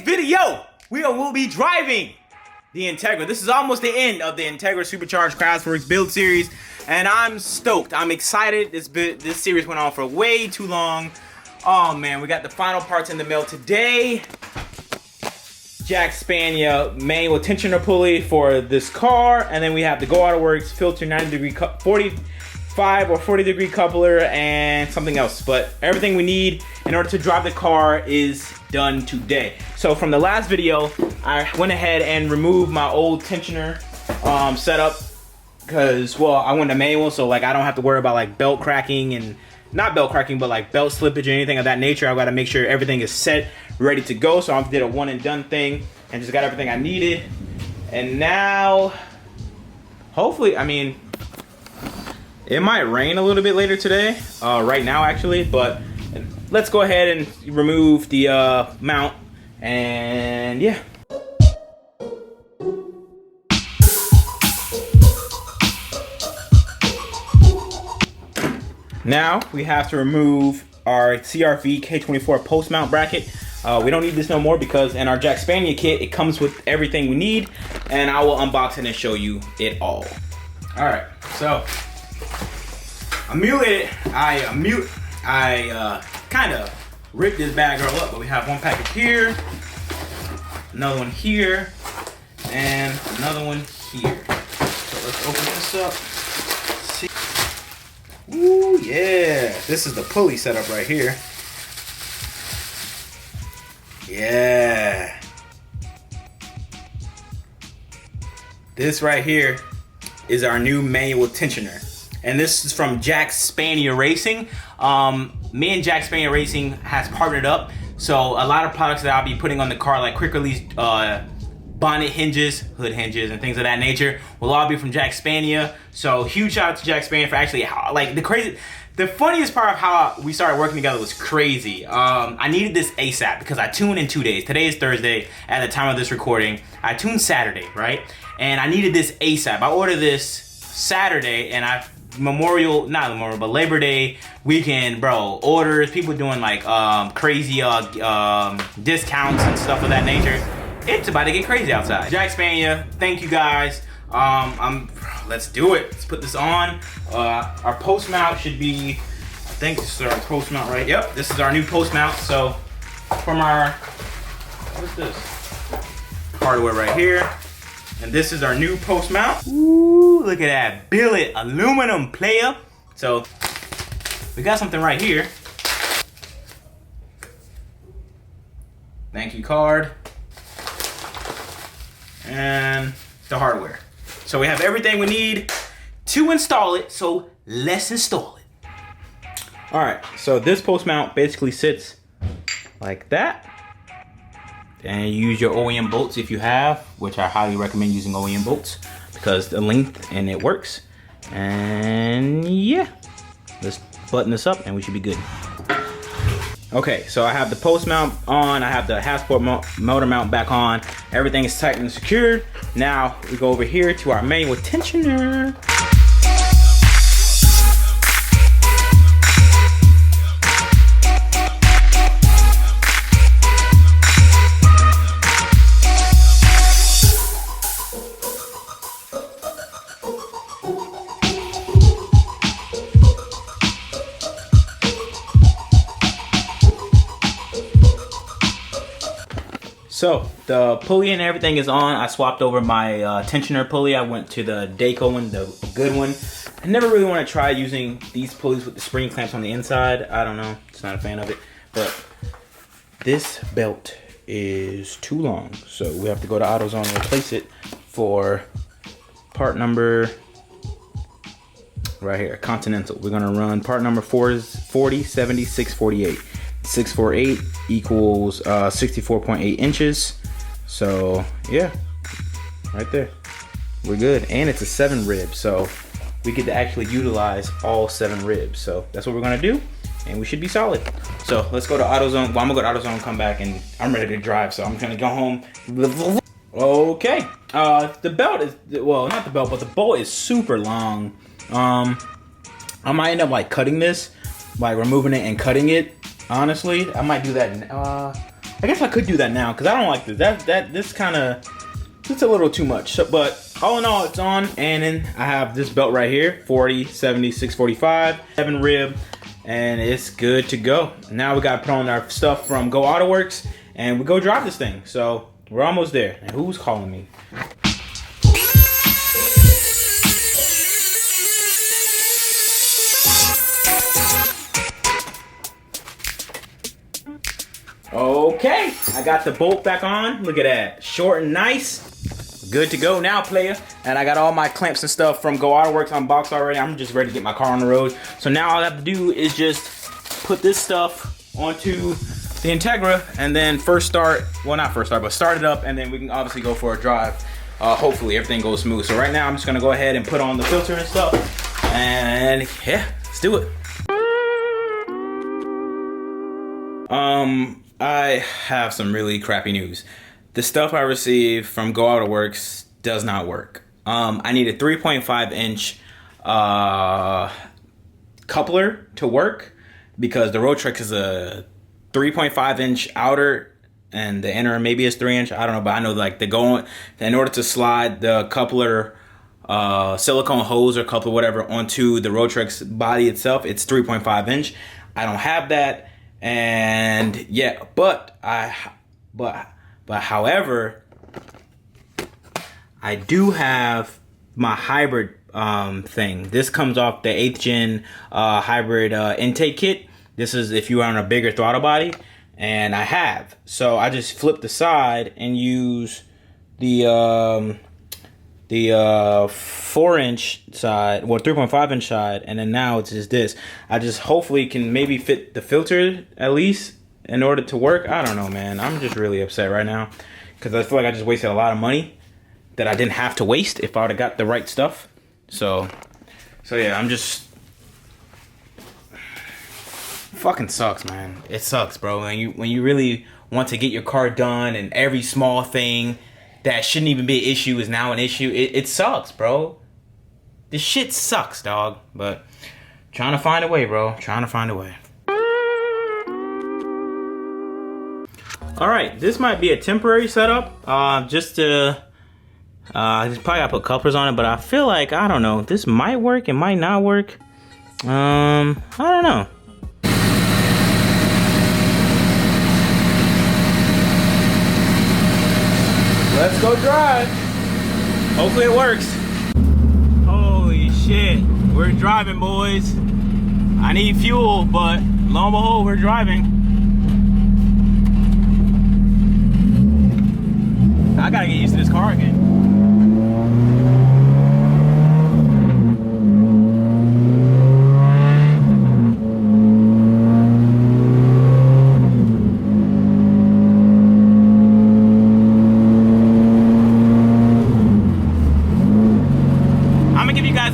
video, we will be driving the Integra. This is almost the end of the Integra Supercharged Kraftwerks build series, and I'm stoked. I'm excited. This series went on for way too long. Oh man, we got the final parts in the mail today. Jack Spania manual tensioner pulley for this car, and then we have the Go Autoworks filter 45 or 40 degree coupler and something else. But everything we need in order to drive the car is done today. So from the last video, I went ahead and removed my old tensioner setup because, well, I went to manual, so like I don't have to worry about like belt cracking and not belt cracking, but like belt slippage or anything of that nature. I've got to make sure everything is set, ready to go. So I did a one and done thing and just got everything I needed. And now, hopefully, I mean, it might rain a little bit later today, right now actually, but let's go ahead and remove the mount, and yeah. Now we have to remove our CRV K24 post mount bracket. We don't need this no more because in our Jack Spania kit, it comes with everything we need, and I will unbox it and show you it all. All right, so I kind of ripped this bad girl up, but we have one package here, another one here, and another one here. So let's open this up. See. Ooh, yeah. This is the pulley setup right here. Yeah. This right here is our new manual tensioner. And this is from Jack Spania Racing. Me and Jack Spania Racing has partnered up. So a lot of products that I'll be putting on the car, like quick release bonnet hinges, hood hinges, and things of that nature, will all be from Jack Spania. So huge shout out to Jack Spania for actually, like, the funniest part of how we started working together was crazy. I needed this ASAP because I tuned in 2 days. Today is Thursday at the time of this recording. I tuned Saturday, right? And I needed this ASAP. I ordered this Saturday, and but Labor Day weekend, bro, orders, people doing like crazy discounts and stuff of that nature. It's about to get crazy outside. Jack Spania, thank you guys. Let's do it. Let's put this on. Our post mount should be, I think this is our post mount, right? Yep, this is our new post mount. So from our, what's this? Hardware right here. And this is our new post mount. Ooh, look at that billet aluminum player. So we got something right here. Thank you card. And the hardware. So we have everything we need to install it. So let's install it. All right, so this post mount basically sits like that. And use your OEM bolts if you have, which I highly recommend using OEM bolts because the length and it works. And yeah, let's button this up and we should be good. Okay, so I have the post mount on, I have the half support motor mount back on. Everything is tight and secured. Now we go over here to our manual tensioner. So the pulley and everything is on. I swapped over my tensioner pulley. I went to the Daco one, the good one. I never really want to try using these pulleys with the spring clamps on the inside. I don't know, just not a fan of it. But this belt is too long, so we have to go to AutoZone and replace it for part number right here, Continental. We're gonna run part number 40, 70, 648. 648 equals 64.8 inches. So yeah, right there, we're good. And it's a 7 rib, so we get to actually utilize all 7 ribs. So that's what we're gonna do, and we should be solid. So let's go to AutoZone. Well, I'm gonna go to AutoZone, come back, and I'm ready to drive. So I'm gonna go home. Okay, the belt is, well, not the belt, but the bolt is super long. I might end up like cutting this, like removing it and cutting it. Honestly, I might do that. I guess I could do that now because I don't like this. This kind of, it's a little too much. So, but all in all, it's on. And then I have this belt right here, 40, 70, 645, 7 rib, and it's good to go. Now we got to put on our stuff from JBtuned and we go drive this thing. So we're almost there. And who's calling me? Okay, I got the bolt back on. Look at that, short and nice. Good to go now, player. And I got all my clamps and stuff from JBtuned unboxed already. I'm just ready to get my car on the road. So now all I have to do is just put this stuff onto the Integra and then start it up, and then we can obviously go for a drive. Hopefully everything goes smooth. So right now I'm just gonna go ahead and put on the filter and stuff. And yeah, let's do it. I have some really crappy news. The stuff I received from JBtuned does not work. I need a 3.5 inch coupler to work because the Roadtrex is a 3.5 inch outer and the inner maybe is 3 inch. I don't know, but I know like in order to slide the coupler silicone hose or coupler whatever onto the Roadtrex body itself, it's 3.5 inch. I don't have that. And yeah, but however, I do have my hybrid thing. This comes off the 8th gen hybrid intake kit. This is if you are on a bigger throttle body, and I have. So I just flip the side and use the 4 inch side, well 3.5 inch side, and then now it's just this. I just hopefully can maybe fit the filter at least in order to work. I don't know, man. I'm just really upset right now because I feel like I just wasted a lot of money that I didn't have to waste if I would have got the right stuff. So yeah, I'm just fucking sucks, man. It sucks, bro. When you really want to get your car done and every small thing that shouldn't even be an issue is now an issue. It sucks, bro. This shit sucks, dog. But trying to find a way, bro. Trying to find a way. All right, this might be a temporary setup. Just to, just probably gotta put couplers on it, but I feel like, I don't know, this might work, it might not work. I don't know. Let's go drive. Hopefully it works. Holy shit. We're driving, boys. I need fuel, but lo and behold, we're driving. I gotta get used to this car again.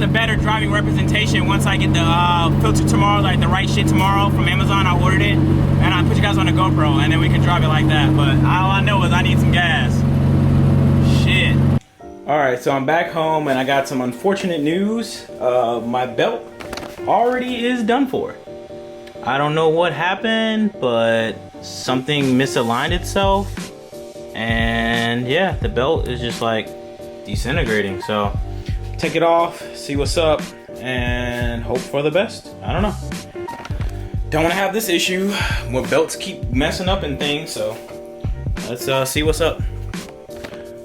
A better driving representation once I get the filter tomorrow, like the right shit tomorrow from Amazon. I ordered it and I put you guys on a GoPro and then we can drive it like that. But all I know is I need some gas. Shit. Alright, so I'm back home and I got some unfortunate news. My belt already is done for. I don't know what happened, but something misaligned itself. And yeah, the belt is just like disintegrating. So take it off, see what's up, and hope for the best. I don't know. Don't want to have this issue where belts keep messing up and things, so let's see what's up.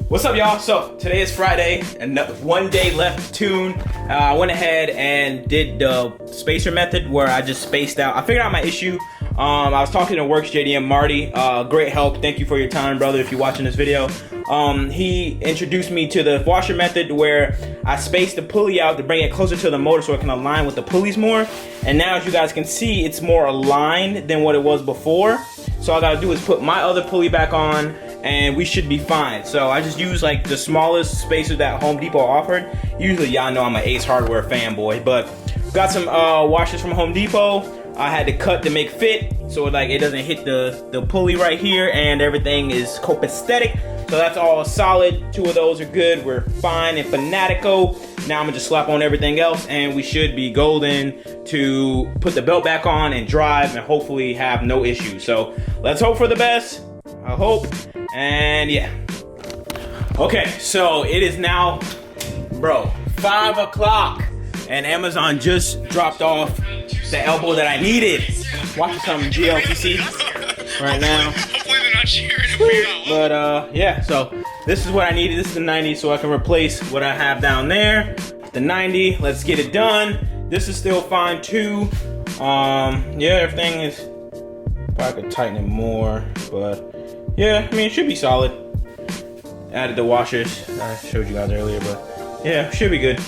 What's up, y'all? So today is Friday, and one day left to tune. I went ahead and did the spacer method where I just spaced out. I figured out my issue. I was talking to Works JD and Marty. Great help. Thank you for your time, brother, if you're watching this video. He introduced me to the washer method where I spaced the pulley out to bring it closer to the motor so it can align with the pulleys more. And now, as you guys can see, it's more aligned than what it was before. So all I gotta do is put my other pulley back on and we should be fine. So I just use like the smallest spacer that Home Depot offered. Usually y'all know I'm an Ace Hardware fanboy, but got some washers from Home Depot. I had to cut to make fit so like it doesn't hit the pulley right here, and everything is copacetic. So that's all solid. 2 of those are good. We're fine and fanatico. Now I'm gonna just slap on everything else and we should be golden to put the belt back on and drive and hopefully have no issues. So let's hope for the best. I hope. And yeah. Okay, so it is now, bro, 5 o'clock. And Amazon just dropped off the elbow that I needed. Watching some GLTC right now. But yeah, so this is what I needed. This is the 90, so I can replace what I have down there. The 90, let's get it done. This is still fine too. Yeah, everything is, probably could tighten it more, but yeah, I mean, it should be solid. Added the washers, I showed you guys earlier, but yeah, should be good.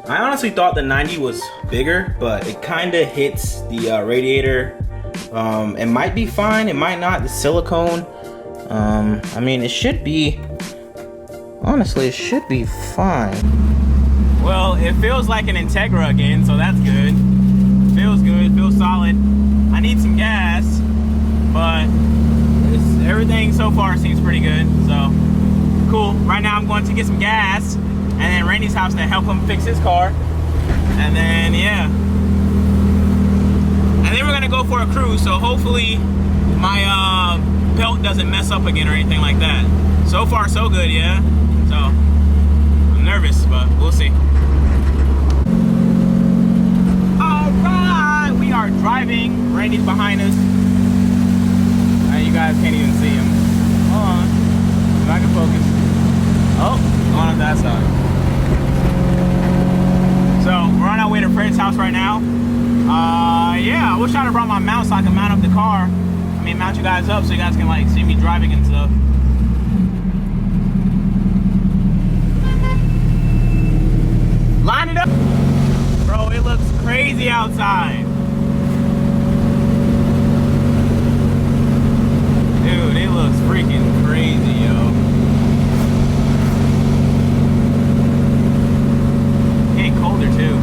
I honestly thought the 90 was bigger, but it kind of hits the radiator. It might be fine, it might not, the silicone. I mean, it should be, honestly, it should be fine. Well, it feels like an Integra again, so that's good. Feels good, feels solid. I need some gas, but everything so far seems pretty good, so cool. Right now I'm going to get some gas and then Randy's house to help him fix his car. And then, yeah. And then we're gonna go for a cruise, so hopefully my belt doesn't mess up again or anything like that. So far, so good, yeah? So, I'm nervous, but we'll see. Alright, we are driving. Randy's behind us. You guys can't even see him. Hold on. If I can focus. Oh, on that side. So we're on our way to Fred's house right now. Yeah, I wish I'd have brought my mount so I can mount up the car. I mean, mount you guys up so you guys can like see me driving and stuff. Line it up. Bro, it looks crazy outside. Dude, it looks freaking crazy, yo. Getting colder too.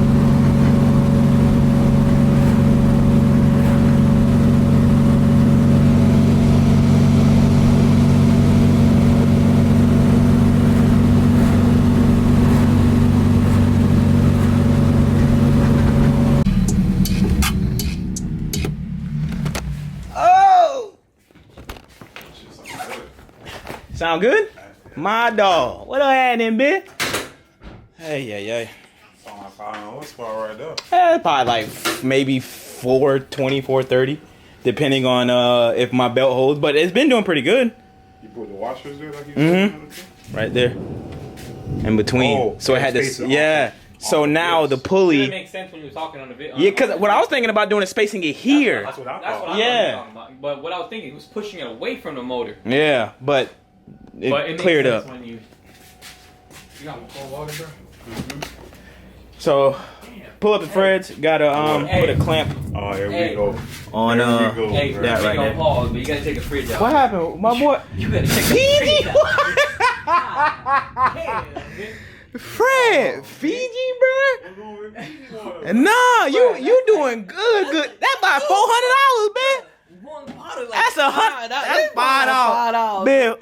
Sound good? My dog. What do I add in, bitch? Hey, yeah, yeah. Horsepower right there. Probably like maybe 420, 430, depending on if my belt holds. But it's been doing pretty good. You put the washers there, like you said? Right there, in between. Oh, so it had this, yeah. So now the pulley. It makes sense when you were talking on the video. Yeah, because what I was thinking about doing is spacing it here. That's what I thought. Yeah. Talking about. But what I was thinking was pushing it away from the motor. Yeah, but it cleared up. When you got cold water, bro. So pull up the Fred's. Gotta put a clamp. Oh, here we go. On Hey, that right there. Pause, but you gotta take the fridge out. What happened, my boy? You gotta take the fridge out. Fred, Fiji, bro. Nah, you doing good. That's about $400, man. One bottle, like That's $100. That's $5. Man,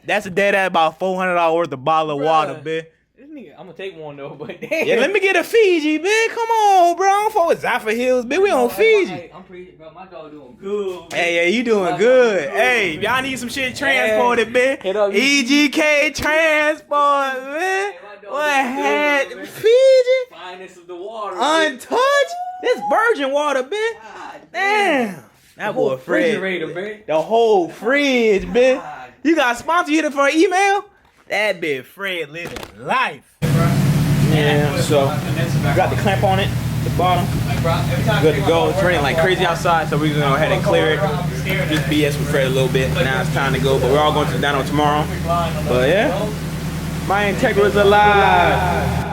that's a dead at about $400 worth of bottle of water, man. This nigga, I'm gonna take one though, but damn. Yeah, let me get a Fiji, man. Come on, bro. I'm for Zaffa Hills, man. We on Fiji. I'm pretty, bro. My dog doing good. Hey, yeah, you doing good. Hey, if y'all need some shit transported, man. EGK transport, man. What had Fiji? Finest of the water. Untouched? This virgin water, man. Damn. That boy Fred. Man. The whole fridge, man. You got a sponsor here for an email? That bit Fred living life. Yeah, so got the clamp on it, the bottom. Good to go. It's raining like crazy outside, so we're gonna go ahead and clear it. Just BS with Fred a little bit. Now it's time to go, but we're all going to the dyno tomorrow. But yeah, my Integra is alive.